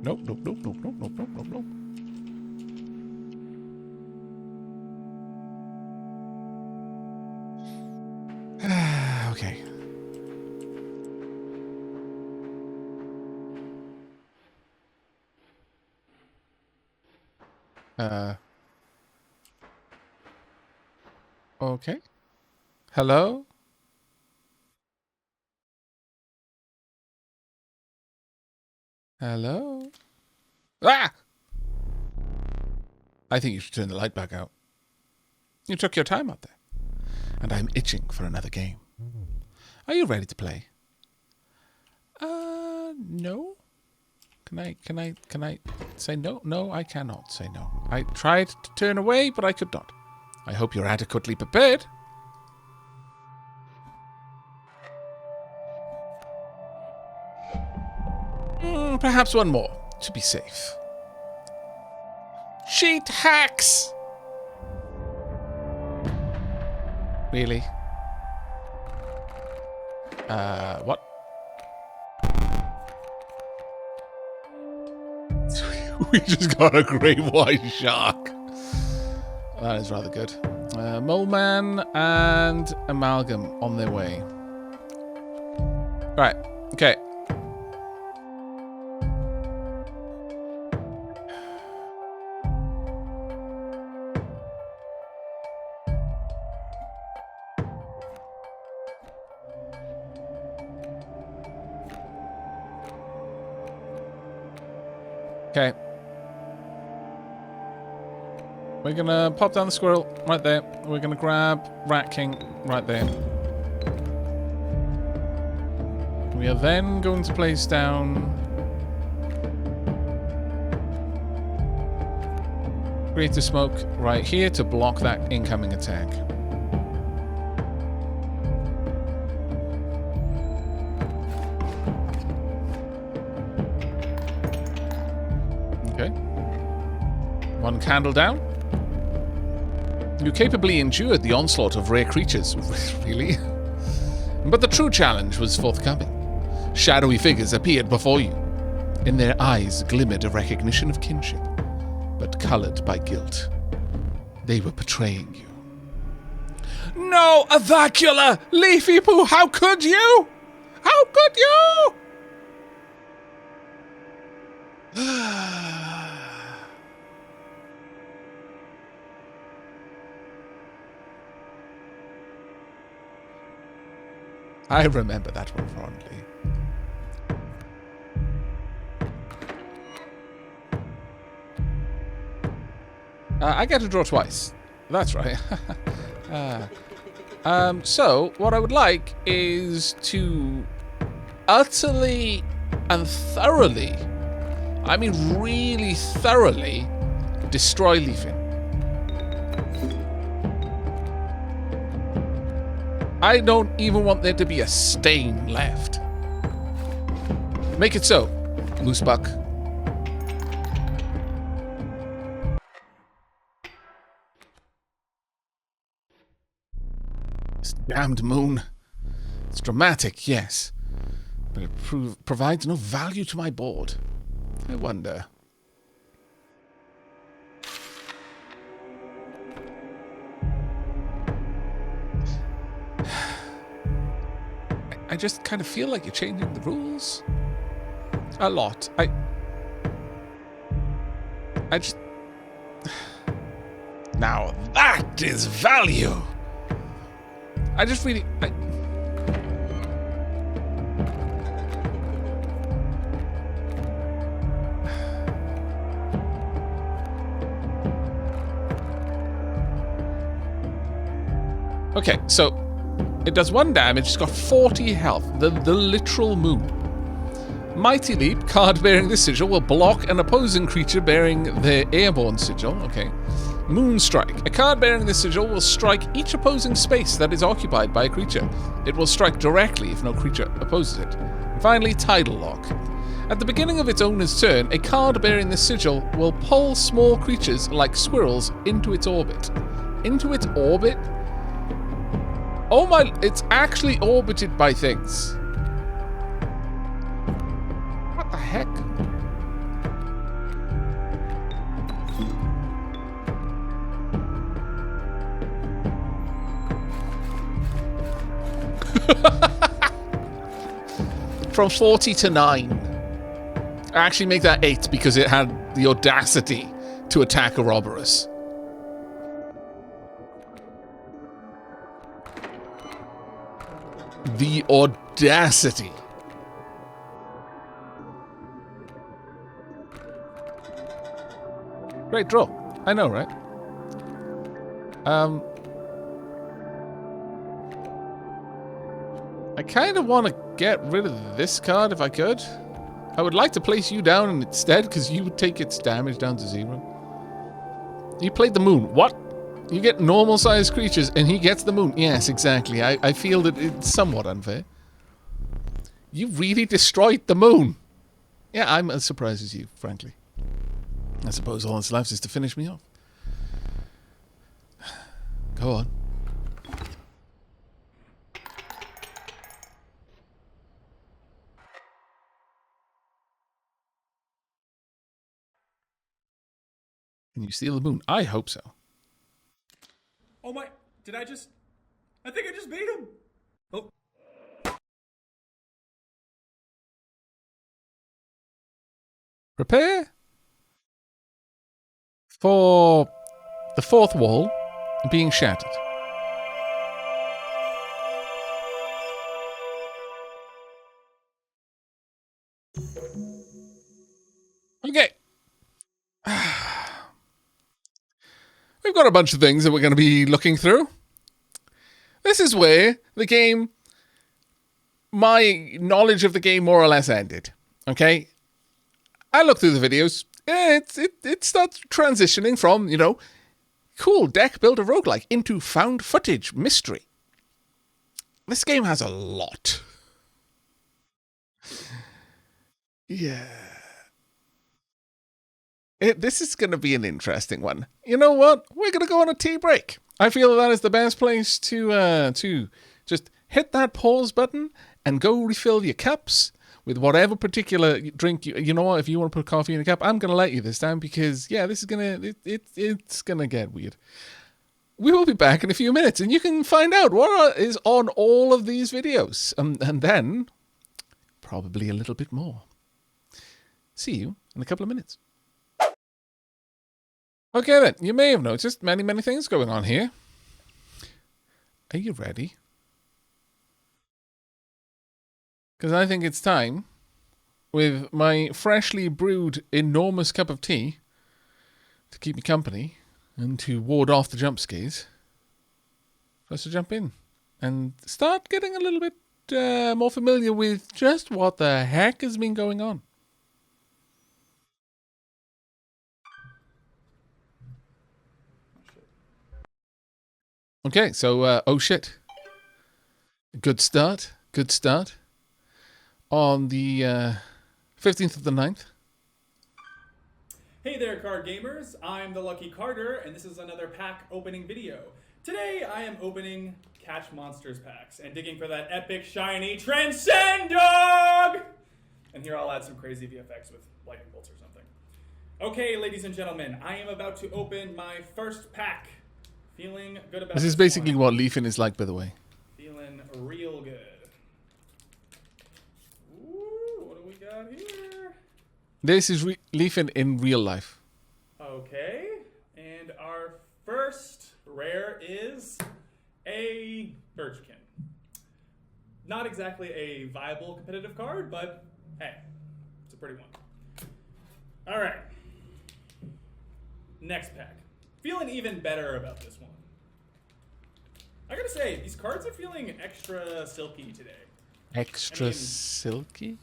Nope, nope, nope, nope, nope, nope, nope, nope, nope. Okay. Okay. Hello? Hello? Ah! I think you should turn the light back out. You took your time out there. And I'm itching for another game. Are you ready to play? No. Can I say no? No, I cannot say no. I tried to turn away, but I could not. I hope you're adequately prepared. Perhaps one more, to be safe. Cheat hacks! Really? What? We just got a great white shark. That is rather good. Mole Man and Amalgam on their way. Right, okay. Okay. We're gonna pop down the squirrel right there. We're gonna grab Rat King right there. We are then going to place down Greater Smoke right here to block that incoming attack. Okay. One candle down. You capably endured the onslaught of rare creatures. Really? But the true challenge was forthcoming. Shadowy figures appeared before you. In their eyes glimmered a recognition of kinship, but colored by guilt. They were betraying you. No, Avacula! Leafy Poo, how could you? How could you? I remember that one fondly. I get to draw twice. That's right. So, what I would like is to utterly and thoroughly, I mean really thoroughly, destroy Leafin. I don't even want there to be a stain left. Make it so, Moosebuck. This damned moon. It's dramatic, yes, but it provides no value to my board. I wonder. I just kind of feel like you're changing the rules a lot. I just... Now that is value! I just really... Okay, so it does 1 damage, it's got 40 health, the literal moon. Mighty Leap, card bearing this sigil, will block an opposing creature bearing the airborne sigil. Okay. Moonstrike. A card bearing this sigil will strike each opposing space that is occupied by a creature. It will strike directly if no creature opposes it. And finally, Tidal Lock. At the beginning of its owner's turn, a card bearing this sigil will pull small creatures like squirrels into its orbit. Into its orbit? Oh my, it's actually orbited by things. What the heck? From 40 to 9. I actually make that 8 because it had the audacity to attack a Ouroboros. The audacity. Great draw. I know, right? I kind of want to get rid of this card if I could. I would like to place you down instead, because you would take its damage down to 0. You played the moon. What? You get normal-sized creatures, and he gets the moon. Yes, exactly. I feel that it's somewhat unfair. You really destroyed the moon. Yeah, I'm as surprised as you, frankly. I suppose all that's left is to finish me off. Go on. Can you steal the moon? I hope so. Oh my, I think I just beat him. Oh. Prepare for the fourth wall being shattered. Okay. We've got a bunch of things that we're going to be looking through. This is where the game, my knowledge of the game more or less ended. Okay? I look through the videos. It starts transitioning from, you know, cool deck builder roguelike into found footage mystery. This game has a lot. Yeah. This is going to be an interesting one. You know what? We're going to go on a tea break. I feel that is the best place to just hit that pause button and go refill your cups with whatever particular drink. You know what? If you want to put coffee in a cup, I'm going to let you this time because, yeah, this is going to... It's going to get weird. We will be back in a few minutes and you can find out what is on all of these videos. And then, probably a little bit more. See you in a couple of minutes. Okay then, you may have noticed many things going on here. Are you ready? Because I think it's time, with my freshly brewed enormous cup of tea, to keep me company and to ward off the jump scares, for us to jump in and start getting a little bit more familiar with just what the heck has been going on. Okay, so, oh shit. Good start. Good start. On the 15th of the 9th. Hey there, card gamers. I'm the Lucky Carter, and this is another pack opening video. Today, I am opening Catch Monsters packs and digging for that epic, shiny Transcend Dog! And here I'll add some crazy VFX with lightning bolts or something. Okay, ladies and gentlemen, I am about to open my first pack. Feeling good about this is basically what Leafin is like, by the way. Feeling real good. Ooh, what do we got here? This is Leafin in real life. Okay, and our first rare is a Birchkin. Not exactly a viable competitive card, but hey, it's a pretty one. All right. Next pack. Feeling even better about this one. I gotta say, these cards are feeling extra silky today. Extra silky?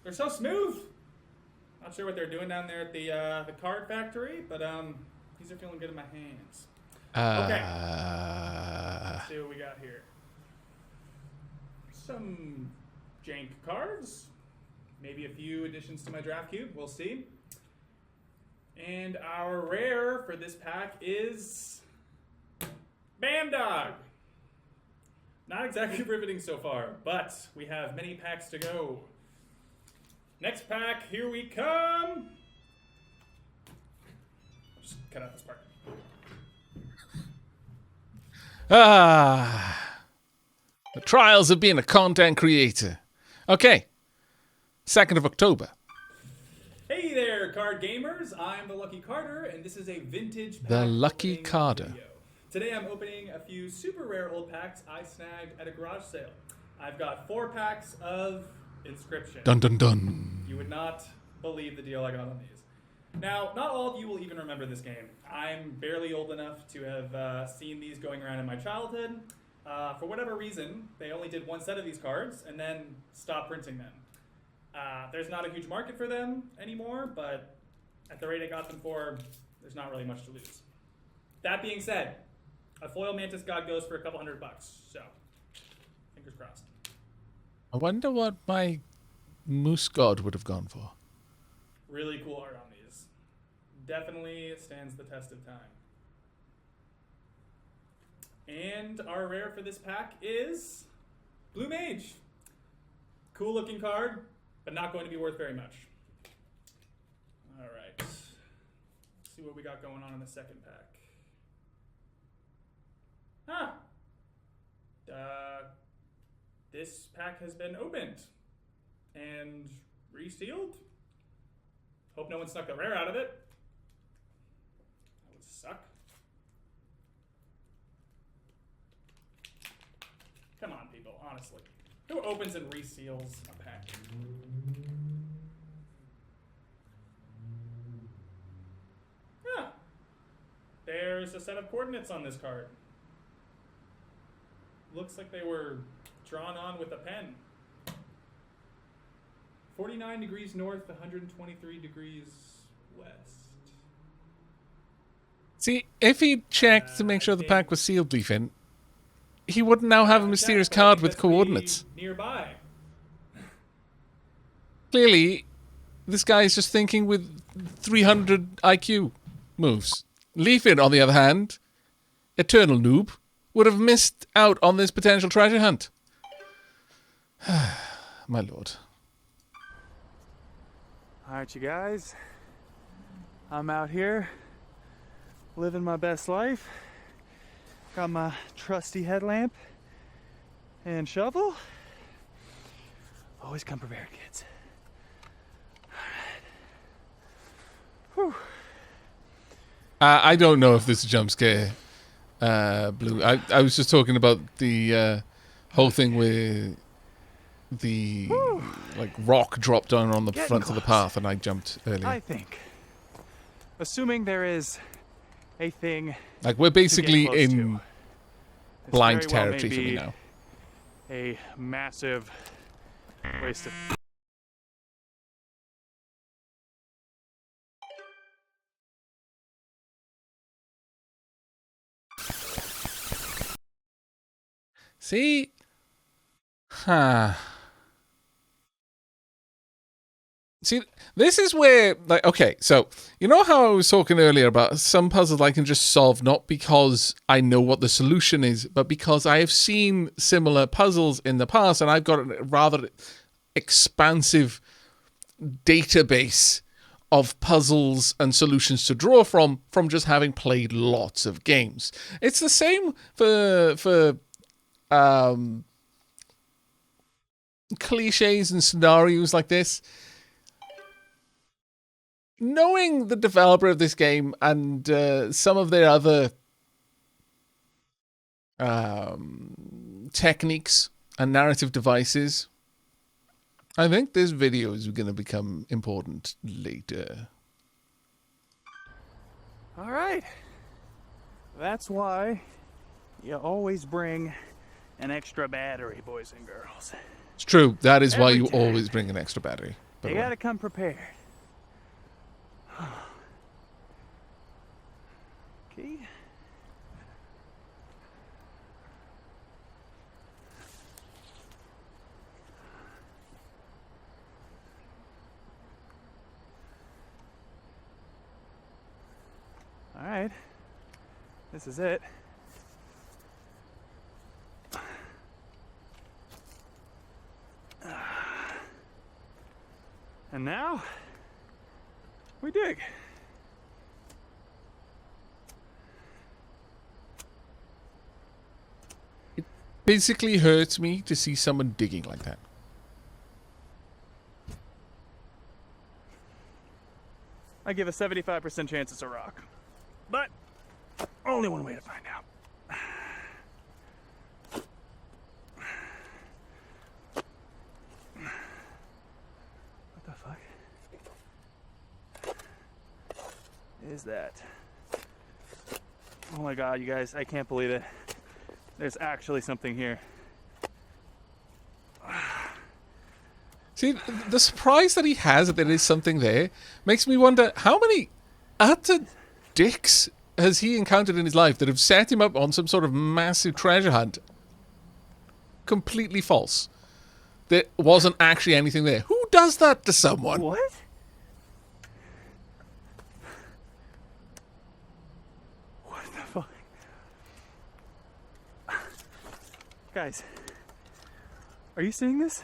They're so smooth. Not sure what they're doing down there at the card factory, but these are feeling good in my hands. Okay. Let's see what we got here. Some jank cards. Maybe a few additions to my draft cube. We'll see. And our rare for this pack is Bandog. Not exactly riveting so far, but we have many packs to go. Next pack, here we come. Just cut out this part. The trials of being a content creator. Okay. 2nd of October. Hey there, card gamers! I'm the Lucky Carter, and this is a vintage pack The Lucky opening Carter. video. Today I'm opening a few super rare old packs I snagged at a garage sale. I've got 4 packs of Inscryption. Dun dun dun. You would not believe the deal I got on these. Now, not all of you will even remember this game. I'm barely old enough to have seen these going around in my childhood. For whatever reason, they only did one set of these cards and then stopped printing them. There's not a huge market for them anymore, but at the rate I got them for, there's not really much to lose. That being said, a foil Mantis God goes for a couple $100, so fingers crossed. I wonder what my Moose God would have gone for. Really cool art on these. Definitely stands the test of time. And our rare for this pack is Blue Mage. Cool looking card, but not going to be worth very much. All right. Let's see what we got going on in the second pack. This pack has been opened and resealed. Hope no one snuck the rare out of it. That would suck. Come on, people, honestly. Who opens and reseals a pack? Yeah. There's a set of coordinates on this card. Looks like they were drawn on with a pen. 49 degrees north, 123 degrees west. See, if he checked to make sure the pack was sealed, Leafin, he wouldn't now have a mysterious card with coordinates. Nearby. Clearly, this guy is just thinking with 300 IQ moves. Leafin, on the other hand, eternal noob, would have missed out on this potential treasure hunt. My lord. Alright, you guys. I'm out here living my best life. Got my trusty headlamp and shovel. Always come prepared, kids. Alright. Whew. I don't know if this is a jump scare, Blue. I was just talking about the whole thing where the rock dropped down on the front of the path and I jumped earlier. I think. Assuming there is a thing. Like, we're basically to get close in to. blind This very well territory may for me be now. A massive waste of. See? Huh. See, this is where, like, okay, so, you know how I was talking earlier about some puzzles I can just solve not because I know what the solution is, but because I have seen similar puzzles in the past and I've got a rather expansive database of puzzles and solutions to draw from just having played lots of games. It's the same for cliches and scenarios like this. Knowing the developer of this game and some of their other techniques and narrative devices, I think this video is going to become important later. All right. That's why you always bring an extra battery, boys and girls. It's true. That is why Every you time. always bring an extra battery. by You the way. gotta come prepared. Okay. All right. This is it. And now we dig. physically hurts me to see someone digging like that. I give a 75% chance it's a rock. But only one way to find out. What the fuck is that? Oh my god, you guys, I can't believe it. There's actually something here. See, the surprise that he has that there is something there makes me wonder how many utter dicks has he encountered in his life that have set him up on some sort of massive treasure hunt. Completely false. There wasn't actually anything there. Who does that to someone? What? What the fuck? Guys, are you seeing this?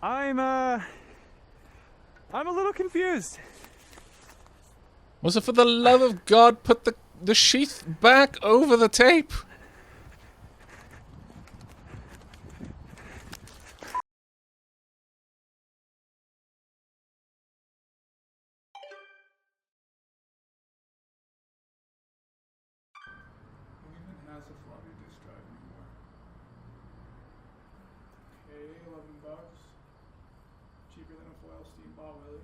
I'm a little confused. Was it for the love of God, put the sheath back over the tape? Who even has a floppy disk drive anymore? Okay, $11. Cheaper than a foil Steam Ball Willy.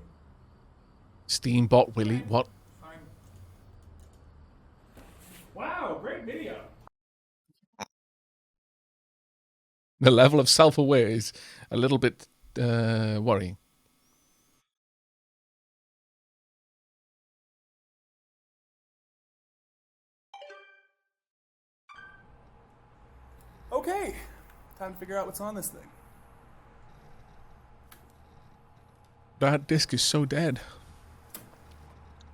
Steambot Willie, what? Fine. Wow, great video. The level of self-aware is a little bit worrying. Okay, time to figure out what's on this thing. That disc is so dead.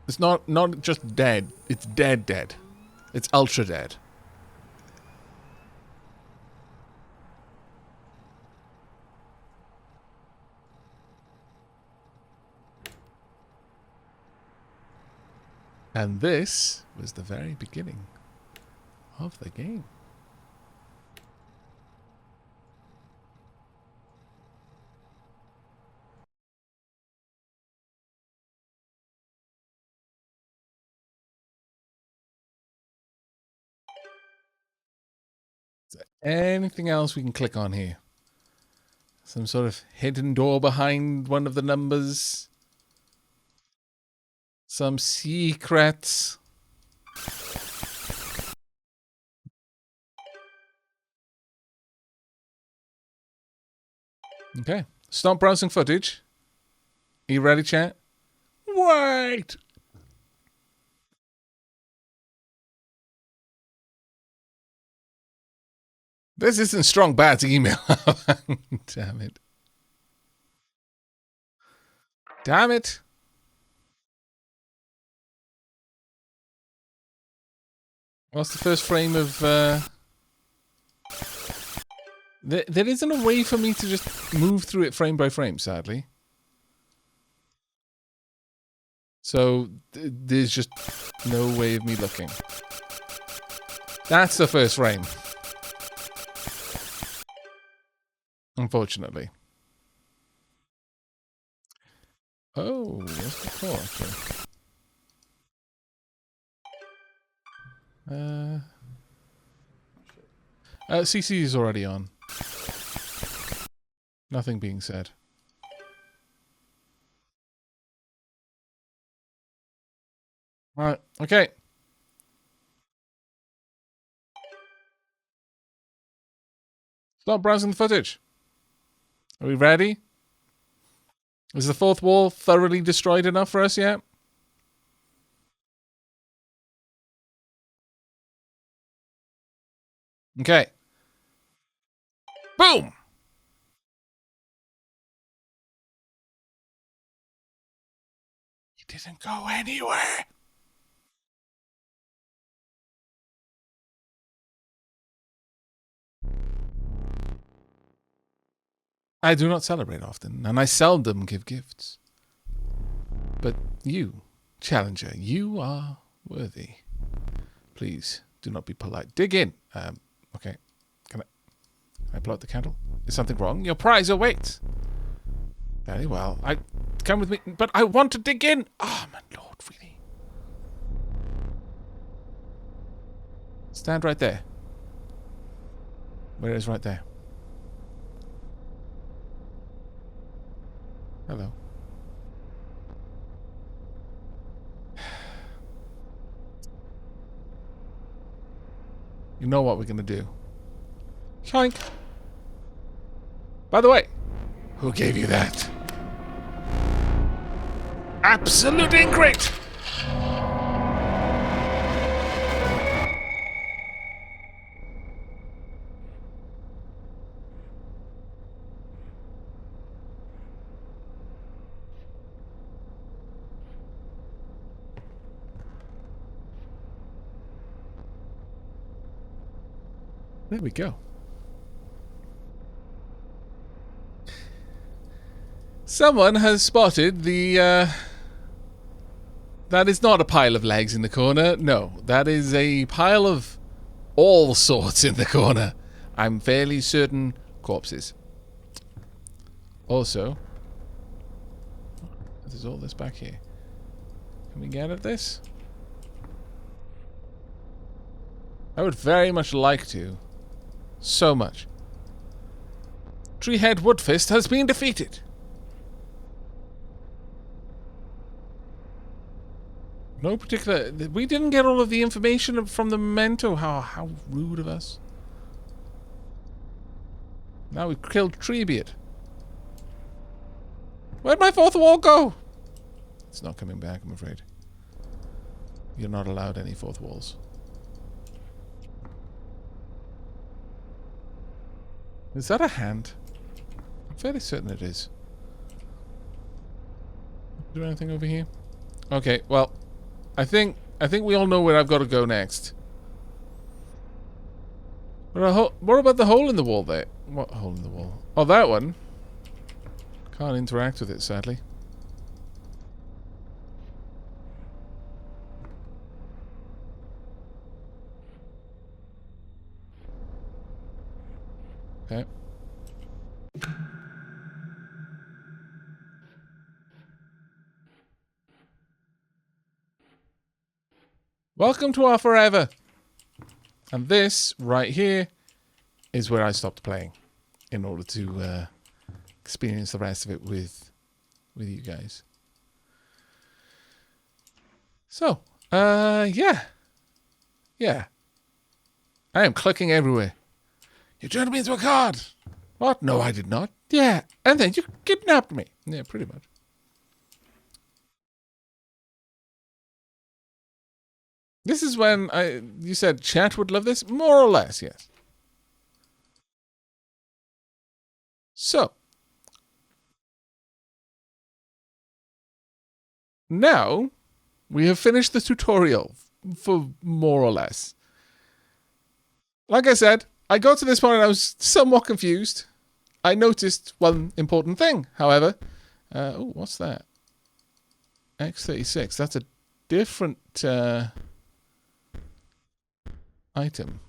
It's not just dead. It's dead. It's ultra dead. And this was the very beginning of the game. Is there anything else we can click on here? Some sort of hidden door behind one of the numbers? Some secrets? Okay. Stop browsing footage. Are you ready, chat? Wait! This isn't Strong Bad's email. Damn it. Damn it. What's the first frame of... There isn't a way for me to just move through it frame by frame, sadly. So, there's just no way of me looking. That's the first frame. Unfortunately. Oh, what's the call, actually? CC is already on. Nothing being said. Alright, okay. Stop browsing the footage. Are we ready? Is the fourth wall thoroughly destroyed enough for us yet? Okay. Boom! He didn't go anywhere. I do not celebrate often, and I seldom give gifts. But you, Challenger, you are worthy. Please, Do not be polite. Dig in. Okay. Can I blow out the candle? Is something wrong? Your prize awaits. Very well. Come with me, but I want to dig in. Oh, my lord, really? Stand right there. Where is right there? Hello. You know what we're gonna do. Yoink. By the way, who gave you that? Absolutely great! There we go. Someone has spotted the, that is not a pile of legs in the corner. No, that is a pile of all sorts in the corner. I'm fairly certain corpses. Also, there's all this back here. Can we get at this? I would very much like to. So much. Treehead Woodfist has been defeated. No particular... We didn't get all of the information from the memento. How rude of us. Now we've killed Treebeard. Where'd my fourth wall go? It's not coming back, I'm afraid. You're not allowed any fourth walls. Is that a hand? I'm fairly certain it is. Do anything over here? Okay, well, I think we all know where I've got to go next. What about the hole in the wall there? What hole in the wall? Oh, that one. Can't interact with it, sadly. Okay. Welcome to our forever. And this right here is where I stopped playing in order to experience the rest of it with you guys. So, yeah. Yeah. I am clicking everywhere. You turned me into a card. What? No, I did not. Yeah. And then you kidnapped me. Yeah, pretty much. This is when you said chat would love this? More or less, yes. So. Now, we have finished the tutorial for more or less. Like I said, I got to this point and I was somewhat confused. I noticed one important thing, however. Oh, what's that? X36. That's a different item.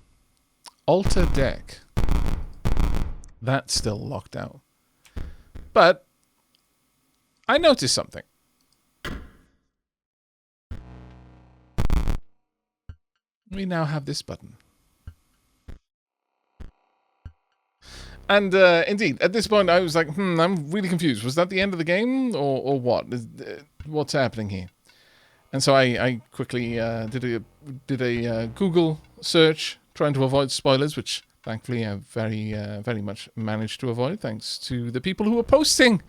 Alter deck. That's still locked out. But I noticed something. We now have this button. And indeed, at this point, I was like, I'm really confused. Was that the end of the game or what? What's happening here? And so I quickly did a Google search trying to avoid spoilers, which thankfully I've very much managed to avoid, thanks to the people who are posting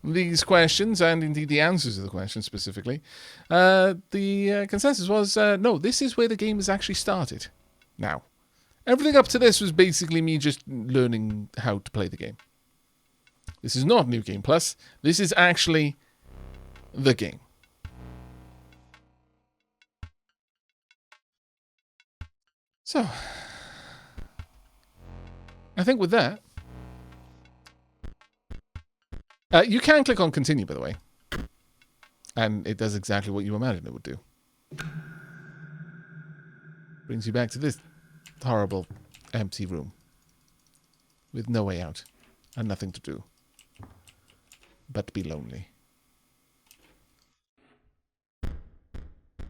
these questions and indeed the answers to the questions specifically. The consensus was, no, this is where the game is actually started. Now. Everything up to this was basically me just learning how to play the game. This is not New Game Plus. This is actually the game. So, I think with that, you can click on continue, by the way. And it does exactly what you imagine it would do. Brings you back to this horrible, empty room. With no way out. And nothing to do. But be lonely.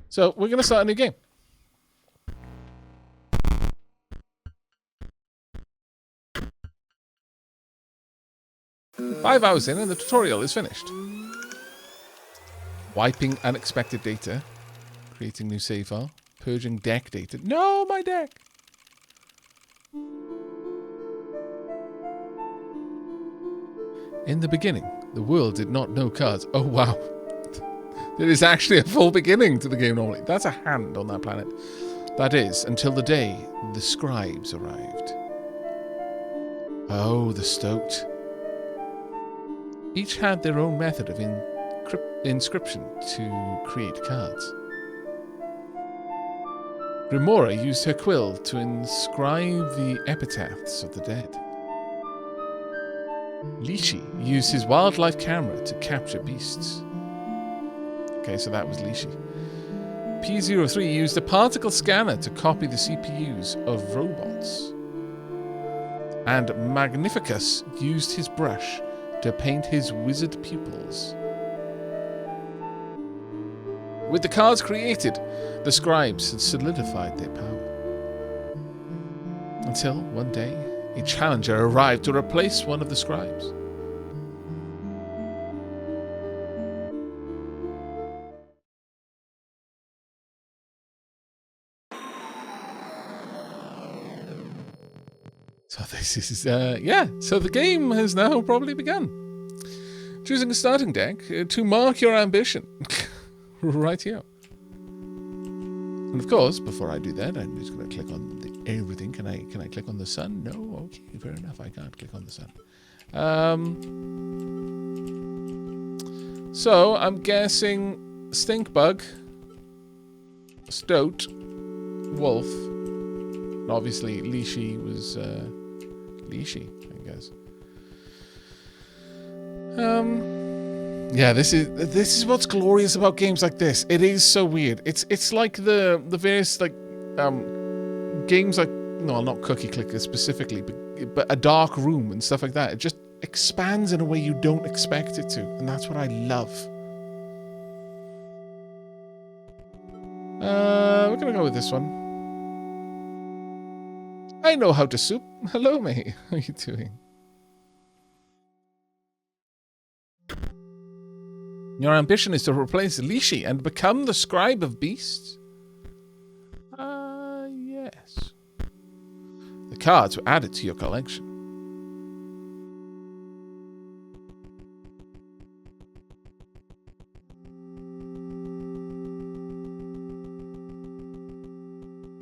So, we're going to start a new game. Five hours in and the tutorial is finished. Wiping unexpected data. Creating new save file. Purging deck data. No, my deck! In the beginning, the world did not know cards. Oh, wow. There is actually a full beginning to the game normally. That's a hand on that planet. That is, until the day the scribes arrived. Oh, the stoked. Each had their own method of inscription to create cards. Remora used her quill to inscribe the epitaphs of the dead. Lishi used his wildlife camera to capture beasts. Okay, so that was Lishi. P03 used a particle scanner to copy the CPUs of robots. And Magnificus used his brush to paint his wizard pupils. With the cards created, the scribes had solidified their power. Until, one day, a challenger arrived to replace one of the scribes. So this is, so the game has now probably begun. Choosing a starting deck to mark your ambition. Right here. And of course, before I do that, I'm just going to click on the everything. Can I click on the sun? No? Okay, fair enough. I can't click on the sun. So, I'm guessing Stinkbug, Stoat, Wolf, and obviously Lishi was Lishi, I guess. Yeah, this is what's glorious about games like this. It is so weird. It's like the various like games like, no, not Cookie Clicker specifically, but A Dark Room and stuff like that. It just expands in a way you don't expect it to, and that's what I love. We're gonna go with this one. I know how to soup. Hello, mate. How are you doing? Your ambition is to replace Lishi and become the scribe of beasts? Yes. The cards were added to your collection.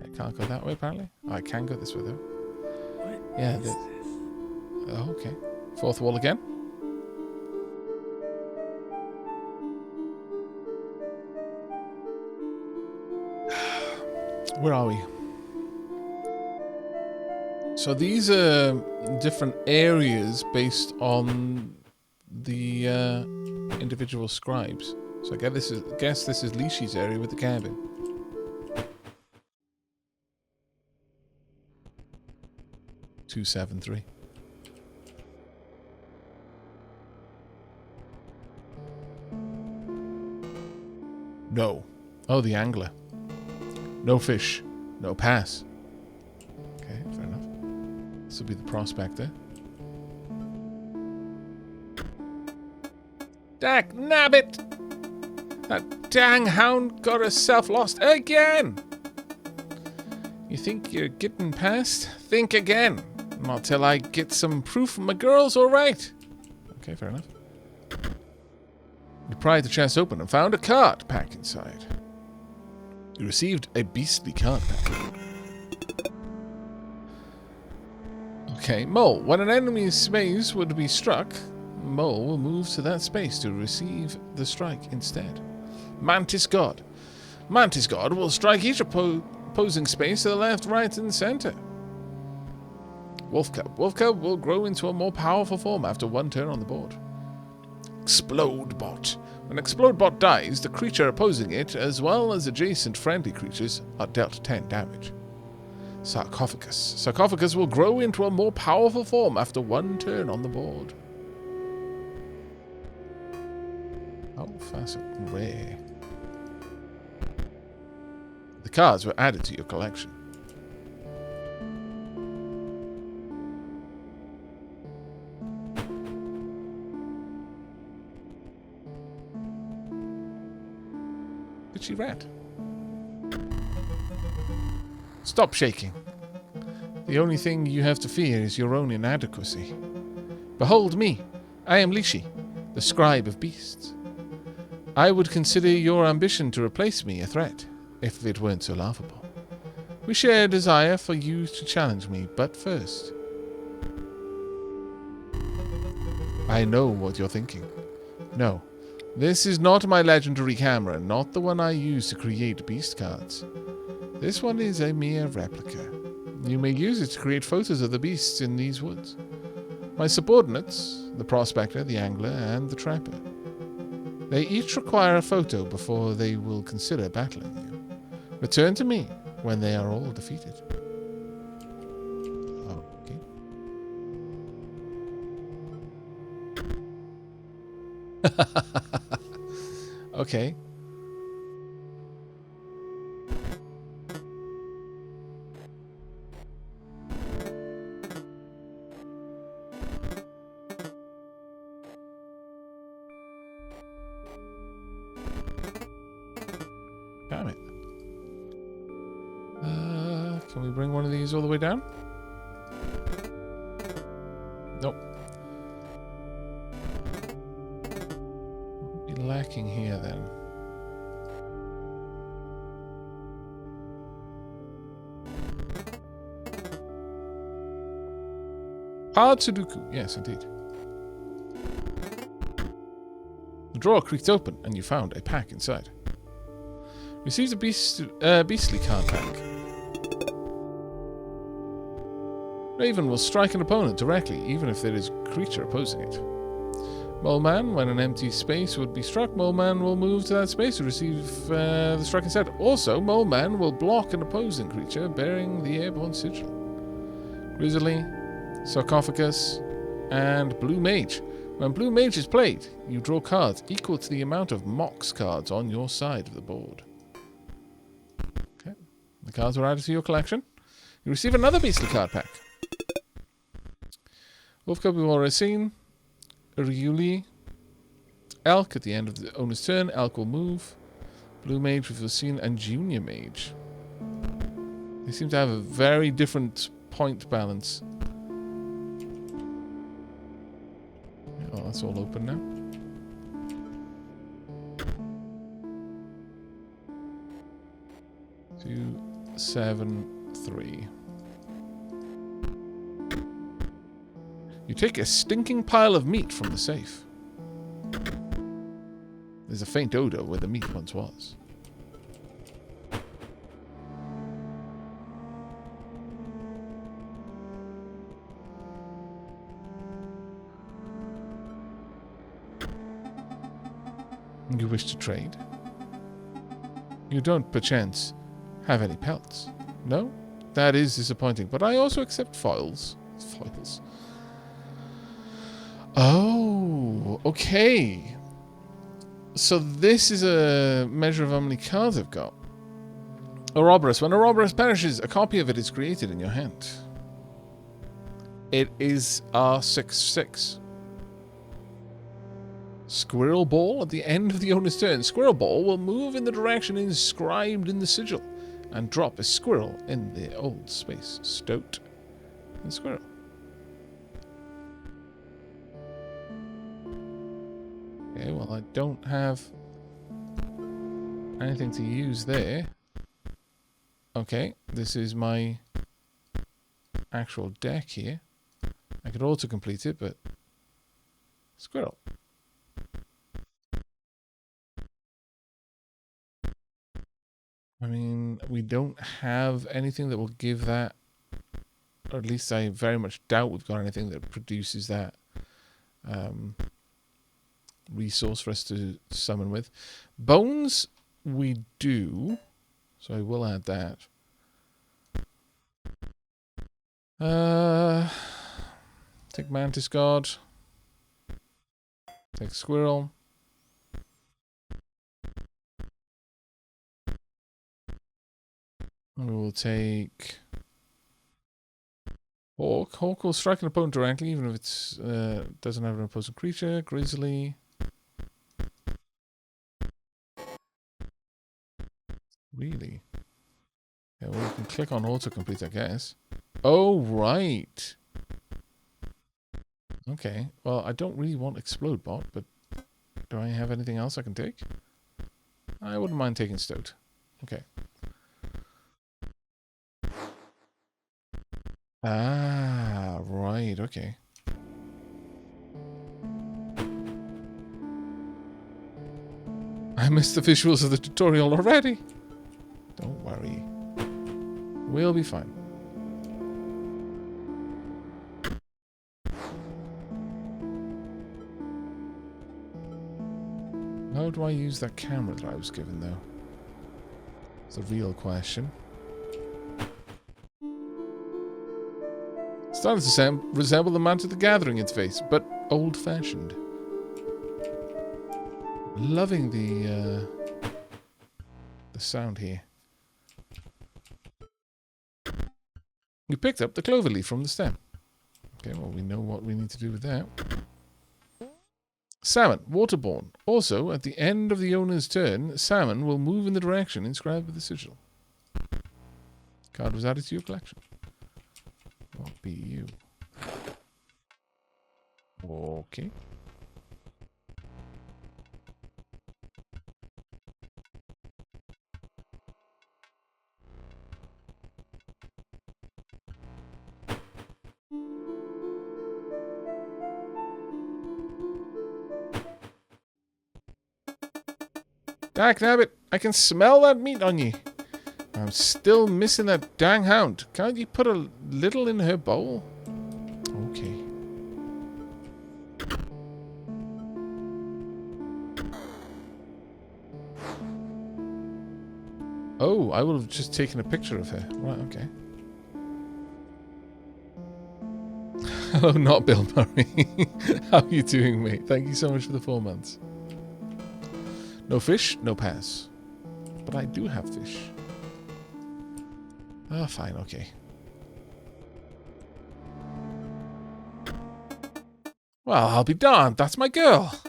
I can't go that way, apparently. Oh, I can go this way, though. What Yeah. is this? Oh, okay. Fourth wall again. Where are we? So these are different areas based on the individual scribes. So I guess this is Lishi's area with the cabin. Two, 7, 3. No. Oh, the angler. No fish. No pass. Okay, fair enough. This will be the prospector. Dak nabbit! That dang hound got herself lost again! You think you're getting past? Think again. Not till I get some proof my girl's alright. Okay, fair enough. You pried the chest open and found a card pack inside. You received a beastly card pack. Okay, Mole. When an enemy's space would be struck, Mole will move to that space to receive the strike instead. Mantis God. Mantis God will strike each opposing space to the left, right, and center. Wolf Cub. Wolf Cub will grow into a more powerful form after one turn on the board. Explode Bot. When Explode Bot dies, the creature opposing it, as well as adjacent friendly creatures, are dealt 10 damage. Sarcophagus. Sarcophagus will grow into a more powerful form after one turn on the board. Oh, facet rare. The cards were added to your collection. Itchy rat. Stop shaking. The only thing you have to fear is your own inadequacy. Behold me. I am Lishi, the scribe of beasts. I would consider your ambition to replace me a threat, if it weren't so laughable. We share a desire for you to challenge me, but first... I know what you're thinking. No, this is not my legendary camera, not the one I use to create beast cards. This one is a mere replica. You may use it to create photos of the beasts in these woods. My subordinates, the prospector, the angler, and the trapper. They each require a photo before they will consider battling you. Return to me when they are all defeated. Okay. Okay. Damn it. Can we bring one of these all the way down? Nope. What would be lacking here then? Hard Sudoku. Yes, indeed. The drawer creaked open and you found a pack inside. Received a beastly card pack. Raven will strike an opponent directly, even if there is a creature opposing it. Mole Man, when an empty space would be struck, Mole Man will move to that space to receive the strike instead. Also, Mole Man will block an opposing creature bearing the airborne sigil. Grizzly, Sarcophagus, and Blue Mage. When Blue Mage is played, you draw cards equal to the amount of Mox cards on your side of the board. Okay, the cards were added to your collection. You receive another beastly card pack. Wolf Cub we've already seen. Ryuli. Elk at the end of the owner's turn. Elk will move. Blue Mage we've seen. And Junior Mage. They seem to have a very different point balance. Oh, that's all open now. Two, 7, 3. You take a stinking pile of meat from the safe. There's a faint odor where the meat once was. You wish to trade? You don't, perchance, have any pelts? No? That is disappointing, but I also accept foils. Foils. Oh, okay. So this is a measure of how many cards I've got. Ouroboros. When Ouroboros perishes, a copy of it is created in your hand. It is R6/6. Squirrel Ball at the end of the owner's turn. Squirrel Ball will move in the direction inscribed in the sigil and drop a squirrel in the old space. Stoat and squirrel. Okay, well, I don't have anything to use there. Okay, this is my actual deck here. I could auto-complete it, but... Squirrel. I mean, we don't have anything that will give that... Or at least I very much doubt we've got anything that produces that... resource for us to summon with. Bones, we do. So I will add that. Take Mantis God. Take Squirrel. We will take Hawk. Hawk will strike an opponent directly, even if it doesn't have an opposing creature. Grizzly. Really? Yeah, well, we can click on autocomplete, I guess. Oh, right. Okay. Well, I don't really want Explode Bot, but do I have anything else I can take? I wouldn't mind taking Stoat. Okay. Ah, right. Okay. I missed the visuals of the tutorial already. Don't worry. We'll be fine. How do I use that camera that I was given, though? It's a real question. Starting to resemble the Magic the Gathering interface, but old-fashioned. Loving the sound here. We picked up the clover leaf from the stem. Okay, well, we know what we need to do with that. Salmon, waterborne. Also, at the end of the owner's turn, salmon will move in the direction inscribed with the sigil. Card was added to your collection. What be you? Okay. Dagnabbit, I can smell that meat on you. I'm still missing that dang hound. Can't you put a little in her bowl? Okay. Oh, I would have just taken a picture of her. Right, okay. Hello, not Bill Murray. How are you doing, mate? Thank you so much for the 4 months. No fish, no pass. But I do have fish. Oh, fine, okay. Well, I'll be darned. That's my girl.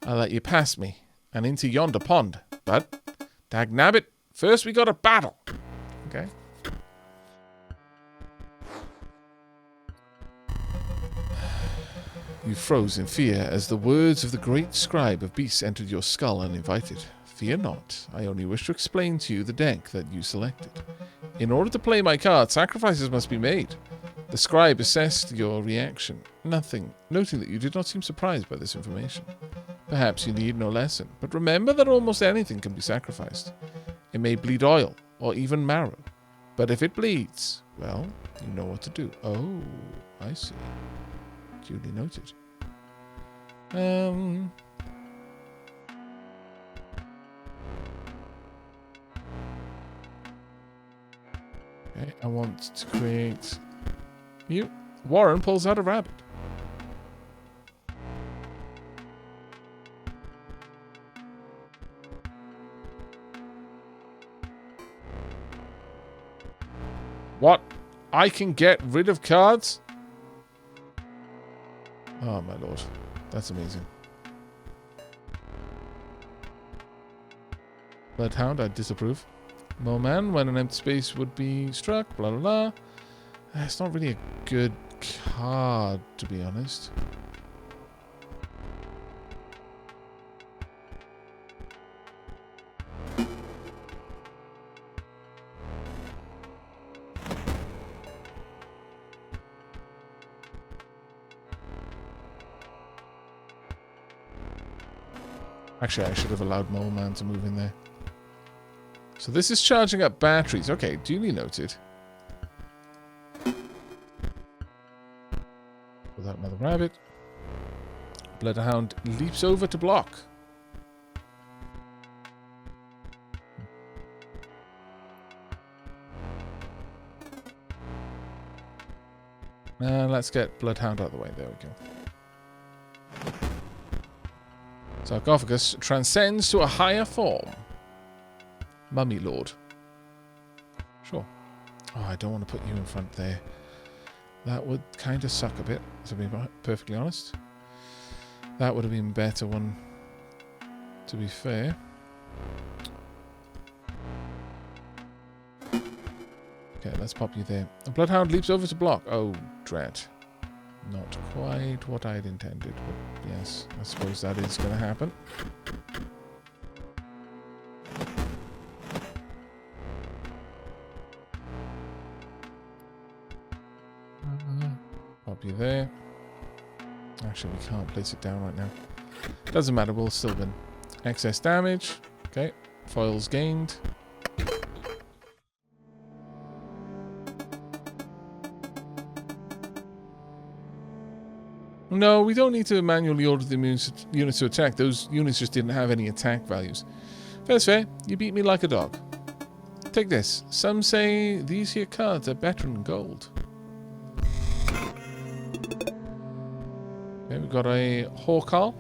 I'll let you pass me and into yonder pond. But, dagnabbit, first we got a battle. Okay. You froze in fear as the words of the great scribe of beasts entered your skull uninvited. Fear not. I only wish to explain to you the deck that you selected. In order to play my card, sacrifices must be made. The scribe assessed your reaction. Nothing, noting that you did not seem surprised by this information. Perhaps you need no lesson, but remember that almost anything can be sacrificed. It may bleed oil, or even marrow. But if it bleeds, well, you know what to do. Oh, I see. Duly noted. Okay, I want to create you. Warren pulls out a rabbit. What? I can get rid of cards? Oh my lord. That's amazing. Bloodhound, I disapprove. Moman, when an empty space would be struck, blah blah blah. It's not really a good card, to be honest. Actually, I should have allowed Mole Man to move in there. So this is charging up batteries. Okay, duly noted. Without another rabbit. Bloodhound leaps over to block. And let's get Bloodhound out of the way. There we go. Sarcophagus transcends to a higher form. Mummy Lord. Sure. Oh, I don't want to put you in front there. That would kind of suck a bit, to be perfectly honest. That would have been a better one, to be fair. Okay, let's pop you there. A Bloodhound leaps over to block. Oh, dread. Not quite what I'd intended, but yes, I suppose that is going to happen. Pop you there. Actually, we can't place it down right now. Doesn't matter, we'll still win. Excess damage. Okay, foils gained. No, we don't need to manually order the units to attack. Those units just didn't have any attack values. Fair's fair. You beat me like a dog. Take this. Some say these here cards are better than gold. Okay, we've got a Hawkal.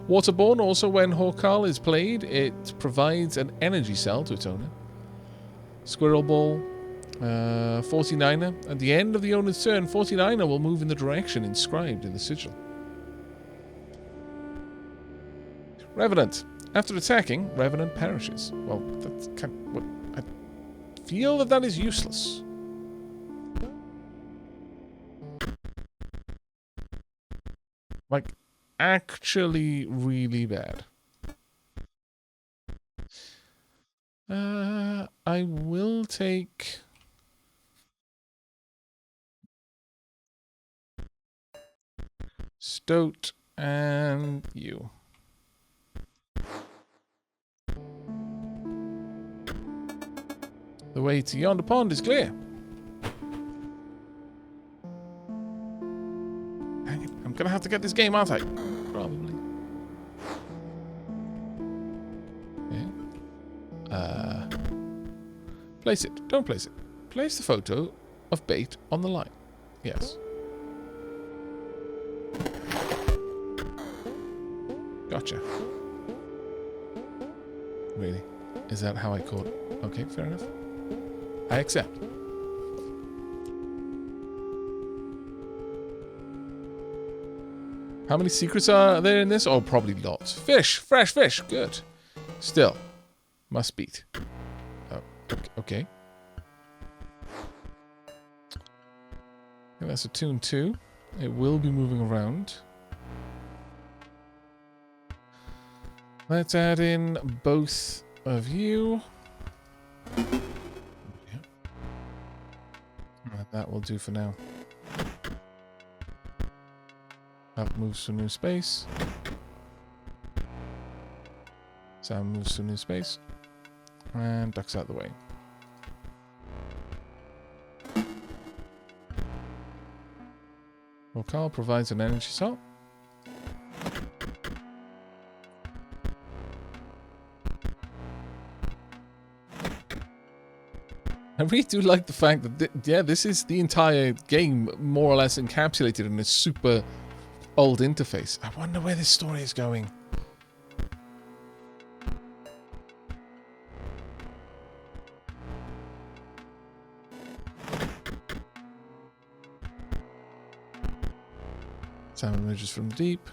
Waterborne, also when Hawkal is played, it provides an energy cell to its owner. Squirrel Ball. 49er. At the end of the owner's turn, 49er will move in the direction inscribed in the sigil. Revenant. After attacking, Revenant perishes. Well, that's kind of what I feel that is useless. Like, actually really bad. I will take... Stoat and you. The way to yonder pond is clear. Hang it, I'm gonna have to get this game, aren't I? Probably. Okay. Place it. Don't place it. Place the photo of bait on the line. Yes. Gotcha. Really? Is that how I caught it? Okay, fair enough. I accept. How many secrets are there in this? Oh, probably lots. Fish! Fresh fish! Good. Still. Must beat. Oh, okay. And that's a tune 2. It will be moving around. Let's add in both of you. Yeah. That will do for now. Up moves to new space. Sam moves to new space. And ducks out the way. Well, Carl provides an energy cell. I really do like the fact that, this is the entire game more or less encapsulated in a super old interface. I wonder where this story is going. Sam emerges from deep.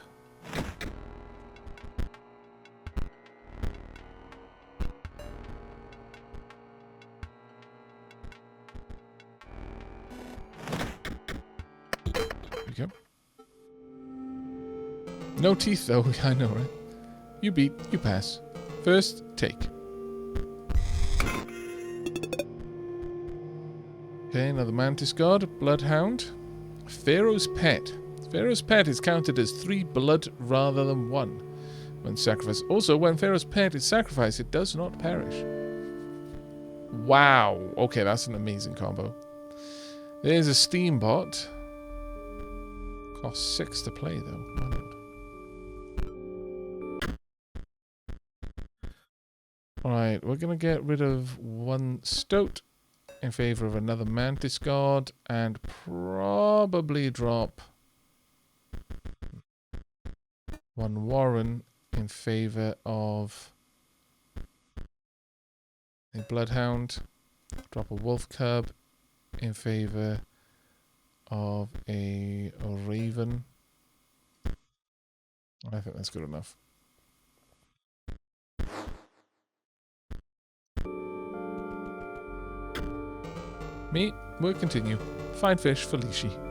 No teeth, though. I know, right? You beat, you pass. First, take. Okay, another Mantis God, Bloodhound. Pharaoh's Pet. Pharaoh's Pet is counted as 3 blood rather than 1 when sacrificed. Also, when Pharaoh's Pet is sacrificed, it does not perish. Wow. Okay, that's an amazing combo. There's a Steambot. Costs 6 to play, though. Why not? Alright, we're going to get rid of 1 Stoat in favor of another mantis god, and probably drop one warren in favor of a bloodhound. Drop a wolf cub in favor of a raven. I think that's good enough. Me, we'll continue. Find fish for Lishi.